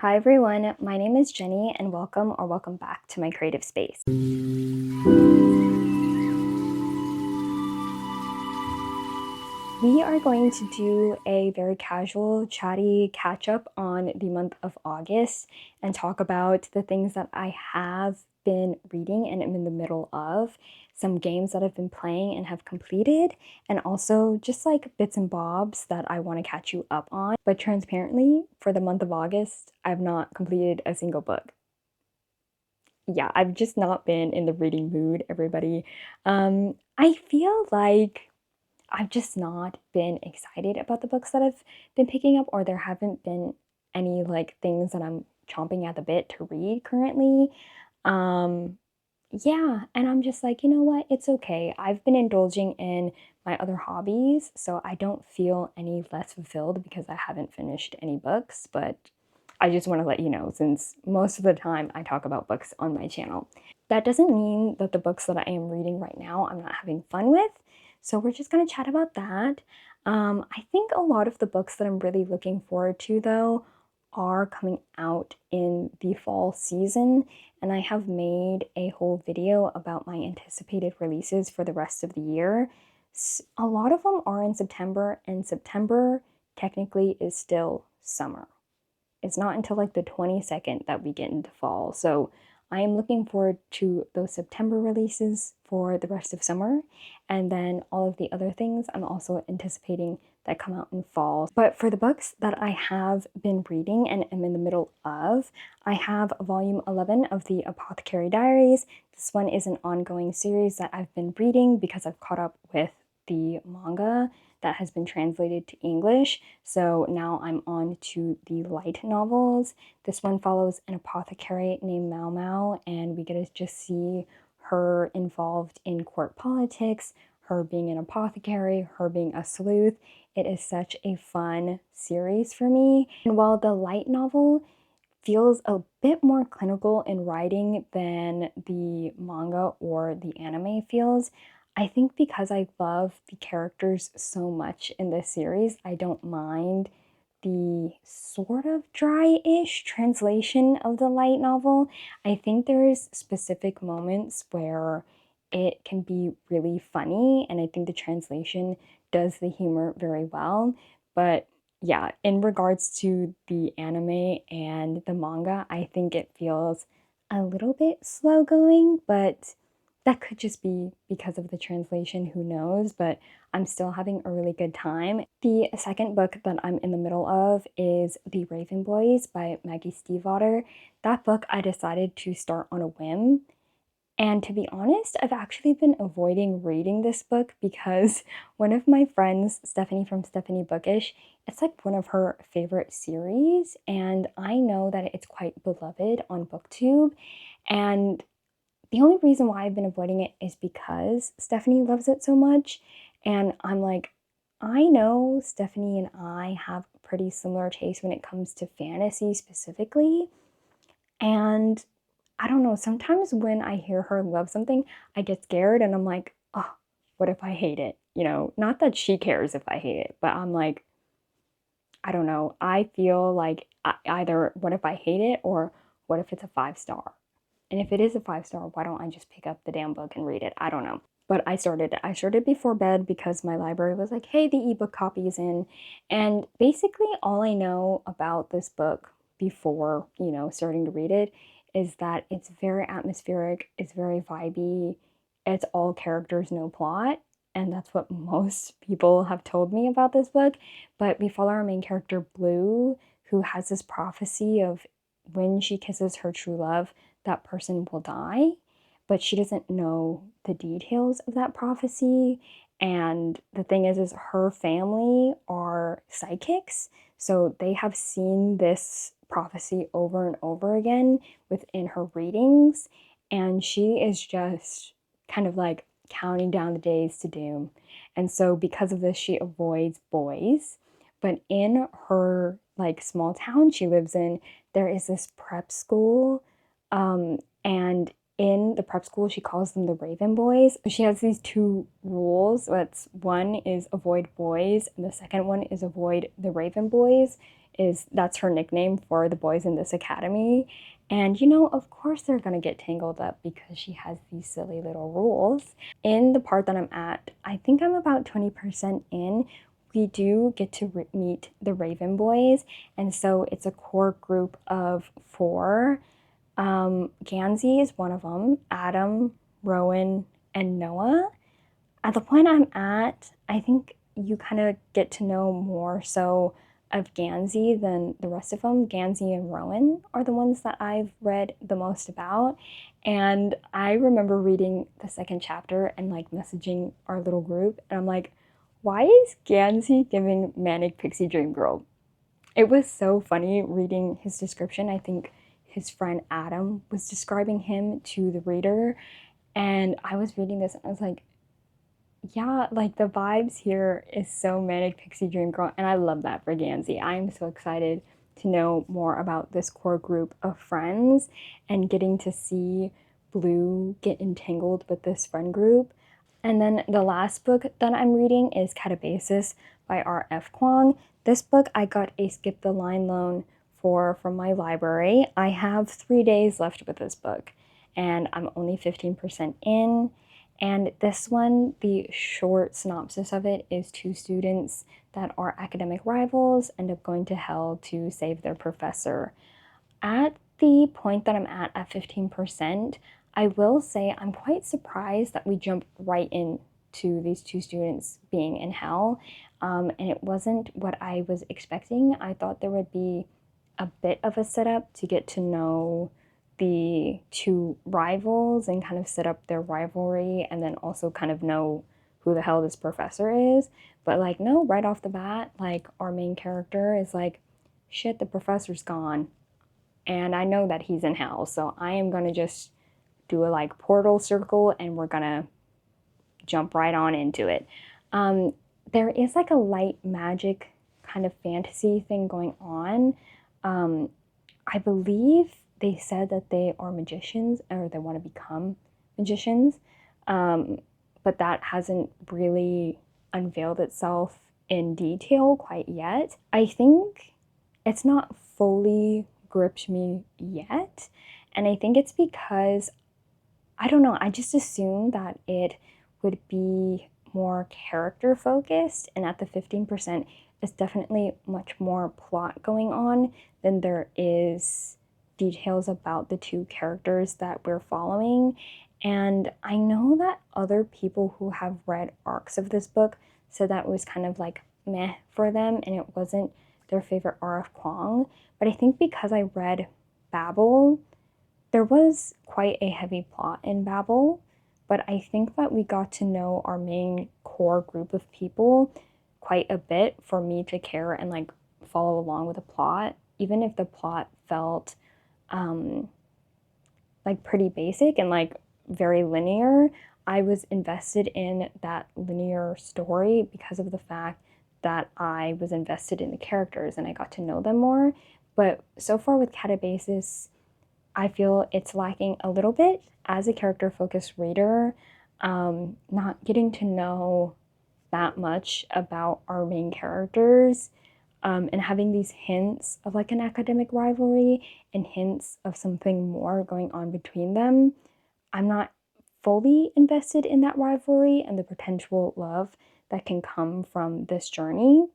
Hi everyone, my name is Jenny and welcome back to my creative space. We are going to do a very casual, chatty catch up on the month of August and talk about the things that I have been reading and am in the middle of, some games that I've been playing and have completed, and also just like bits and bobs that I want to catch you up on. But transparently, for the month of August, I've not completed a single book. Yeah, I've just not been in the reading mood, everybody. I feel like I've just not been excited about the books that I've been picking up, or there haven't been any like things that I'm chomping at the bit to read currently. Um, yeah, and I'm just like, you know what? It's okay. I've been indulging in my other hobbies, so I don't feel any less fulfilled because I haven't finished any books, but I just want to let you know since most of the time I talk about books on my channel. That doesn't mean that the books that I am reading right now I'm not having fun with. So we're just going to chat about that. I think a lot of the books that I'm really looking forward to, though, are coming out in the fall season, and I have made a whole video about my anticipated releases for the rest of the year. A lot of them are in September, and September technically is still summer. It's not until like the 22nd that we get into fall. So I am looking forward to those September releases for the rest of summer. And then all of the other things I'm also anticipating that come out in fall. But for the books that I have been reading and am in the middle of, I have volume 11 of the Apothecary Diaries. This one is an ongoing series that I've been reading because I've caught up with the manga that has been translated to English. So now I'm on to the light novels. This one follows an apothecary named Mao Mao, and we get to just see her involved in court politics, her being an apothecary, her being a sleuth. It is such a fun series for me. And while the light novel feels a bit more clinical in writing than the manga or the anime feels, I think because I love the characters so much in this series, I don't mind the sort of dry-ish translation of the light novel. I think there's specific moments where it can be really funny, and I think the translation does the humor very well. But yeah, in regards to the anime and the manga, I think it feels a little bit slow going, but that could just be because of the translation, who knows? But I'm still having a really good time. The second book that I'm in the middle of is The Raven Boys by Maggie Stiefvater. That book I decided to start on a whim. And to be honest, I've actually been avoiding reading this book because one of my friends, Stephanie from Stephanie Bookish, it's like one of her favorite series, and I know that it's quite beloved on BookTube. And the only reason why I've been avoiding it is because Stephanie loves it so much. And I'm like, I know Stephanie and I have pretty similar taste when it comes to fantasy specifically. And I don't know, sometimes when I hear her love something, I get scared and I'm like, oh, what if I hate it? You know, not that she cares if I hate it, but I'm like, I don't know. I feel like either what if I hate it or what if it's a 5 star? And if it is a 5 star, why don't I just pick up the damn book and read it? I don't know. But I started it. I started before bed because my library was like, hey, the ebook copy is in. And basically, all I know about this book before, starting to read it is that it's very atmospheric, it's very vibey, it's all characters, no plot. And that's what most people have told me about this book. But we follow our main character, Blue, who has this prophecy of when she kisses her true love, that person will die, but she doesn't know the details of that prophecy. And the thing is her family are psychics, so they have seen this prophecy over and over again within her readings, and she is just kind of like counting down the days to doom. And so because of this, she avoids boys. But in her like small town she lives in, there is this prep school, and in the prep school, she calls them the Raven Boys. She has these two rules. One is avoid boys, and the second one is avoid the Raven Boys. that's her nickname for the boys in this academy. And you know, of course they're gonna get tangled up because she has these silly little rules. In the part that I'm at, I think I'm about 20% in. We do get to meet the Raven Boys, and so it's a core group of four. Gansey is one of them, Adam, Rowan, and Noah. At the point I'm at, I think you kind of get to know more so of Gansey than the rest of them. Gansey and Rowan are the ones that I've read the most about. And I remember reading the second chapter and like messaging our little group, and I'm like, why is Gansey giving Manic Pixie Dream Girl? It was so funny reading his description. I think his friend Adam was describing him to the reader, and I was reading this and I was like, yeah, like the vibes here is so Manic Pixie Dream Girl, and I love that for Gansey. I'm so excited to know more about this core group of friends and getting to see Blue get entangled with this friend group. And then the last book that I'm reading is Catabasis by R.F. Kuang. This book I got a Skip the Line loan for from my library. I have 3 days left with this book, and I'm only 15% in. And this one, the short synopsis of it is two students that are academic rivals end up going to hell to save their professor. At the point that I'm at 15%, I will say I'm quite surprised that we jump right into these two students being in hell. And it wasn't what I was expecting. I thought there would be a bit of a setup to get to know the two rivals and kind of set up their rivalry and then also kind of know who the hell this professor is. But like, no, right off the bat, like our main character is like, shit, the professor's gone. And I know that he's in hell, so I am gonna just do a like portal circle and we're gonna jump right on into it. There is like a light magic kind of fantasy thing going on. I believe they said that they are magicians or they want to become magicians, but that hasn't really unveiled itself in detail quite yet. I think it's not fully gripped me yet, and I think it's because I don't know, I just assumed that it would be more character focused, and at the 15%, it's definitely much more plot going on than there is details about the two characters that we're following. And I know that other people who have read arcs of this book said that it was kind of like meh for them and it wasn't their favorite R.F. Kuang. But I think because I read Babel, there was quite a heavy plot in Babel, but I think that we got to know our main core group of people quite a bit for me to care and like follow along with the plot, even if the plot felt um, like pretty basic and like very linear. I was invested in that linear story because of the fact that I was invested in the characters and I got to know them more. But so far with Catabasis, I feel it's lacking a little bit as a character focused reader, not getting to know that much about our main characters, and having these hints of like an academic rivalry and hints of something more going on between them. I'm not fully invested in that rivalry and the potential love that can come from this journey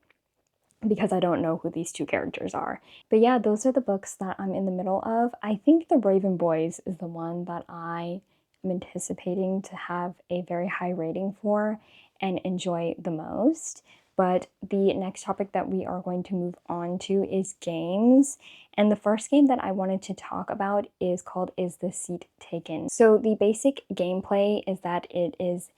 because I don't know who these two characters are. But yeah, those are the books that I'm in the middle of. I think The Raven Boys is the one that I am anticipating to have a very high rating for and enjoy the most. But the next topic that we are going to move on to is games. And the first game that I wanted to talk about is called Is the Seat Taken? So the basic gameplay is that it is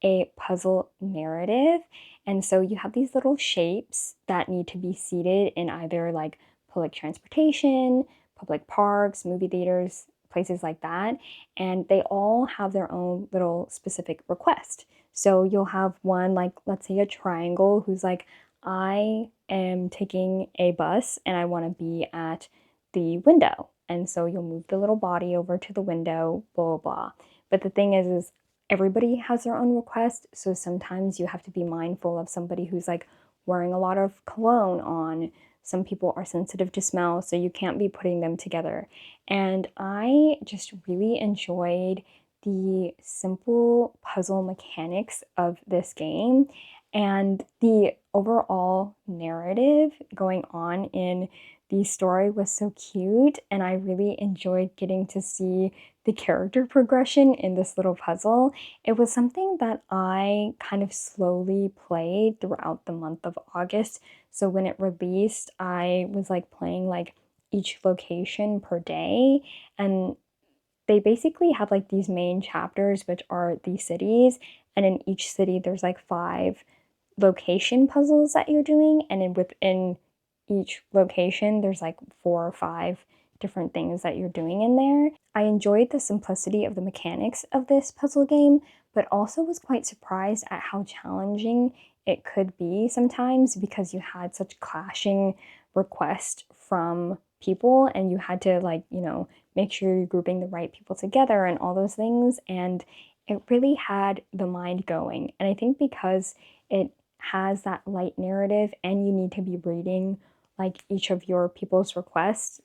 a puzzle narrative. And so you have these little shapes that need to be seated in either like public transportation, public parks, movie theaters, places like that. And they all have their own little specific request. So you'll have one, like, let's say a triangle who's like, I am taking a bus and I want to be at the window. And so you'll move the little body over to the window, blah, blah, blah. But the thing is everybody has their own request. So sometimes you have to be mindful of somebody who's like wearing a lot of cologne on some people are sensitive to smell, so you can't be putting them together. And I just really enjoyed the simple puzzle mechanics of this game and the overall narrative going on in the story was so cute, and I really enjoyed getting to see the character progression in this little puzzle. It was something that I kind of slowly played throughout the month of August. So when it released, I was like playing like each location per day, and they basically have like these main chapters, which are the cities, and in each city there's like five location puzzles that you're doing, and then within each location there's like four or five different things that you're doing in there. I enjoyed the simplicity of the mechanics of this puzzle game, but also was quite surprised at how challenging it could be sometimes because you had such clashing requests from people and you had to like, make sure you're grouping the right people together and all those things, and it really had the mind going. And I think because it has that light narrative and you need to be reading like each of your people's requests.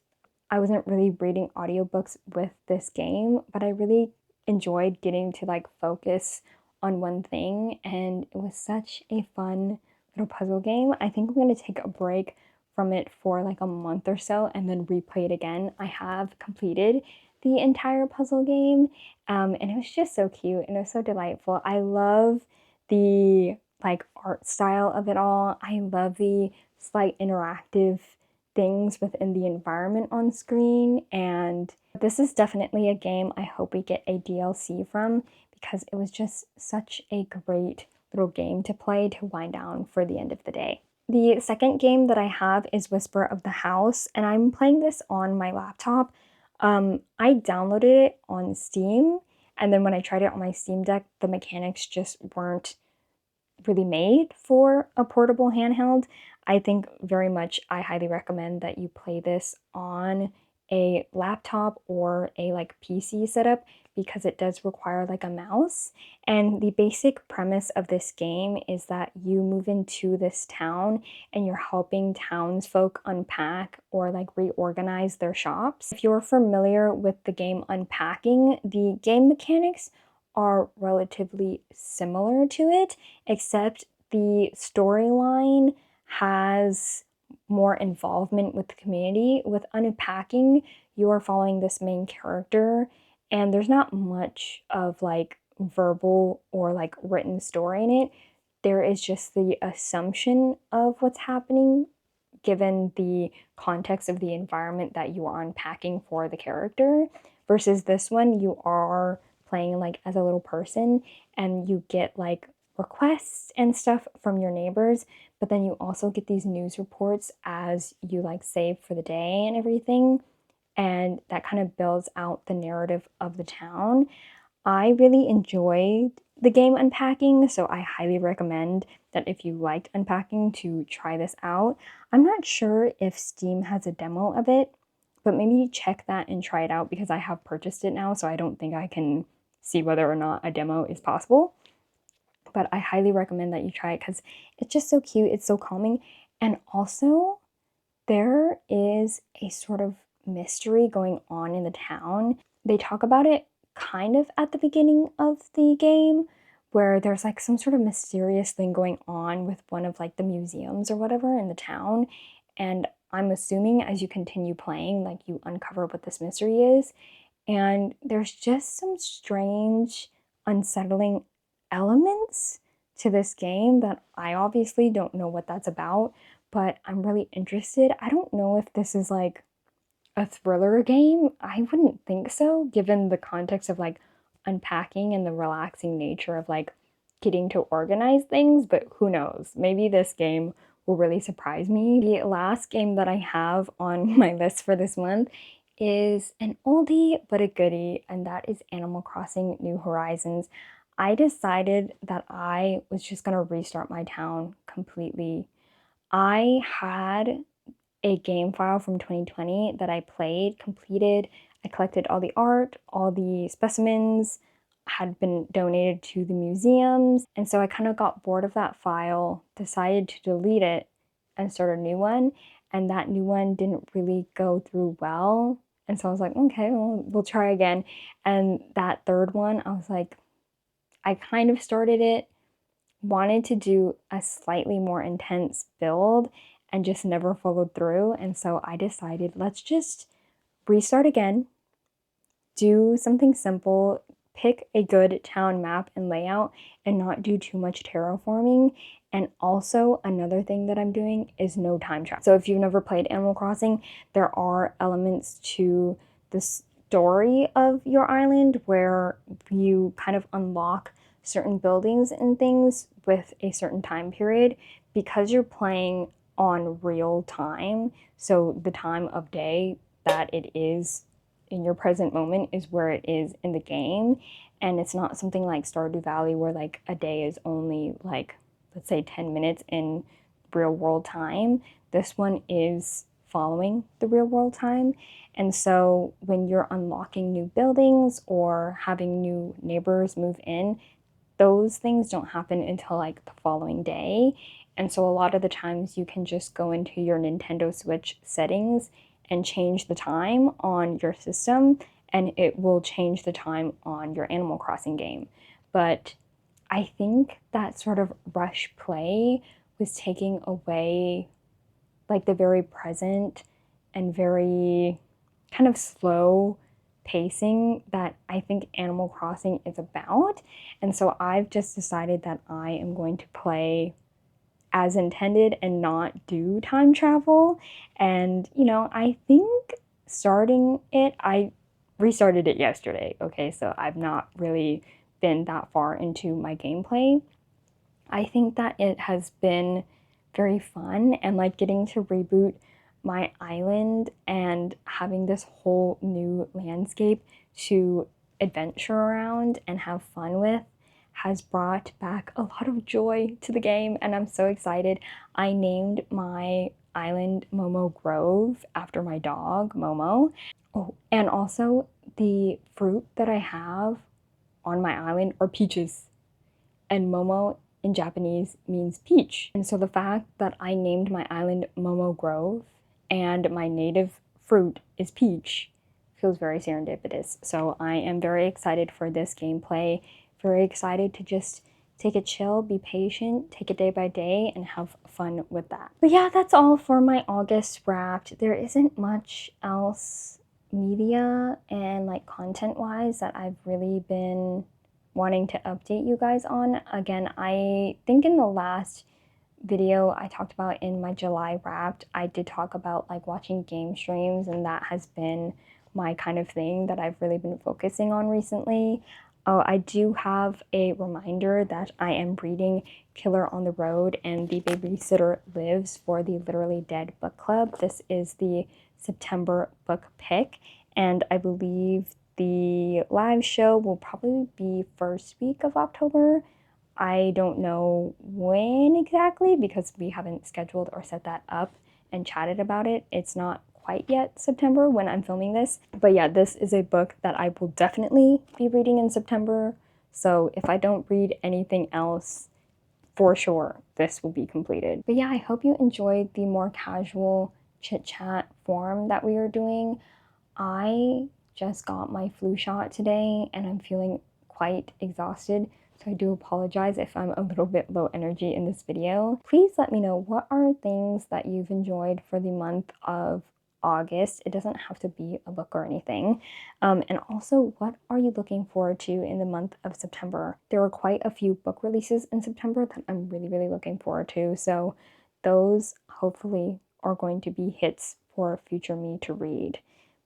I wasn't really reading audiobooks with this game, but I really enjoyed getting to like focus on one thing, and it was such a fun little puzzle game. I think I'm going to take a break from it for like a month or so and then replay it again. I have completed the entire puzzle game, and it was just so cute and it was so delightful. I love the like art style of it all. I love the slight interactive things within the environment on screen, and this is definitely a game I hope we get a DLC from because it was just such a great little game to play to wind down for the end of the day. The second game that I have is Whisper of the House, and I'm playing this on my laptop. I downloaded it on Steam, and then when I tried it on my Steam Deck, the mechanics just weren't really made for a portable handheld. I think very much I highly recommend that you play this on a laptop or a like PC setup because it does require like a mouse. And the basic premise of this game is that you move into this town and you're helping townsfolk unpack or like reorganize their shops. If you're familiar with the game Unpacking, the game mechanics are relatively similar to it, except the storyline has more involvement with the community. With Unpacking, you are following this main character, and there's not much of like verbal or like written story in it. There is just the assumption of what's happening given the context of the environment that you are unpacking for the character. Versus this one, you are playing like as a little person and you get like requests and stuff from your neighbors, but then you also get these news reports as you like save for the day and everything. And that kind of builds out the narrative of the town. I really enjoyed the game Unpacking, so I highly recommend that if you liked Unpacking to try this out. I'm not sure if Steam has a demo of it, but maybe check that and try it out because I have purchased it now, so I don't think I can see whether or not a demo is possible. But I highly recommend that you try it because it's just so cute, it's so calming, and also there is a sort of mystery going on in the town. They talk about it kind of at the beginning of the game, where there's like some sort of mysterious thing going on with one of like the museums or whatever in the town. And I'm assuming as you continue playing, like you uncover what this mystery is. And there's just some strange, unsettling elements to this game that I obviously don't know what that's about, but I'm really interested. I don't know if this is like a thriller game. I wouldn't think so, given the context of like unpacking and the relaxing nature of like getting to organize things, but who knows? Maybe this game will really surprise me. The last game that I have on my list for this month is an oldie but a goodie, and that is Animal Crossing New Horizons. I decided that I was just gonna restart my town completely. I had a game file from 2020 that I played, completed. I collected all the art, all the specimens had been donated to the museums. And so I kind of got bored of that file, decided to delete it and start a new one. and that new one didn't really go through well. And so I was like, okay, well, we'll try again. And that third one, I was like, I kind of started it, wanted to do a slightly more intense build, and just never followed through. And so I decided, let's just restart again, do something simple, pick a good town map and layout, and not do too much terraforming. And also, another thing that I'm doing is no time travel. So if you've never played Animal Crossing, there are elements to the story of your island where you kind of unlock certain buildings and things with a certain time period because you're playing on real time. So the time of day that it is in your present moment is where it is in the game. And it's not something like Stardew Valley where like a day is only like, let's say 10 minutes in real world time. This one is following the real world time. And so when you're unlocking new buildings or having new neighbors move in, those things don't happen until like the following day. And so a lot of the times you can just go into your Nintendo Switch settings and change the time on your system, and it will change the time on your Animal Crossing game. But I think that sort of rush play was taking away like the very present and very kind of slow pacing that I think Animal Crossing is about. And so I've just decided that I am going to play as intended and not do time travel. And, I think starting it, I restarted it yesterday. Okay, so I've not really been that far into my gameplay. I think that it has been very fun and like getting to reboot my island and having this whole new landscape to adventure around and have fun with has brought back a lot of joy to the game, and I'm so excited. I named my island Momo Grove after my dog, Momo. Oh, and also the fruit that I have on my island are peaches, and Momo in Japanese means peach. And so the fact that I named my island Momo Grove and my native fruit is peach feels very serendipitous. So I am very excited for this gameplay, very excited to just take it chill, be patient, take it day by day, and have fun with that. But yeah, that's all for my August Wrapped. There isn't much else media and like content wise that I've really been wanting to update you guys on. Again, I think in the last video I talked about in my July Wrapped, I did talk about like watching game streams, and that has been my kind of thing that I've really been focusing on recently. Oh, I do have a reminder that I am reading Killer on the Road and The Babysitter Lives for the Literally Dead book club. This is the September book pick, and I believe the live show will probably be first week of October. I don't know when exactly because we haven't scheduled or set that up and chatted about it. It's not quite yet September when I'm filming this. But yeah, this is a book that I will definitely be reading in September. So if I don't read anything else, for sure, this will be completed. But yeah, I hope you enjoyed the more casual chit chat form that we are doing. I just got my flu shot today and I'm feeling quite exhausted. So I do apologize if I'm a little bit low energy in this video. Please let me know what are things that you've enjoyed for the month of August. It doesn't have to be a book or anything. And also, what are you looking forward to in the month of September? There are quite a few book releases in September that I'm really, really looking forward to. So those hopefully are going to be hits for future me to read.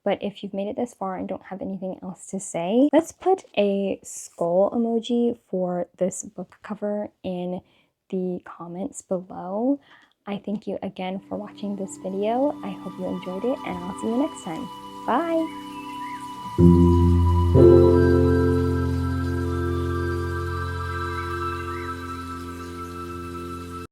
But if you've made it this far and don't have anything else to say, let's put a skull emoji for this book cover in the comments below. I thank you again for watching this video. I hope you enjoyed it, and I'll see you next time. Bye!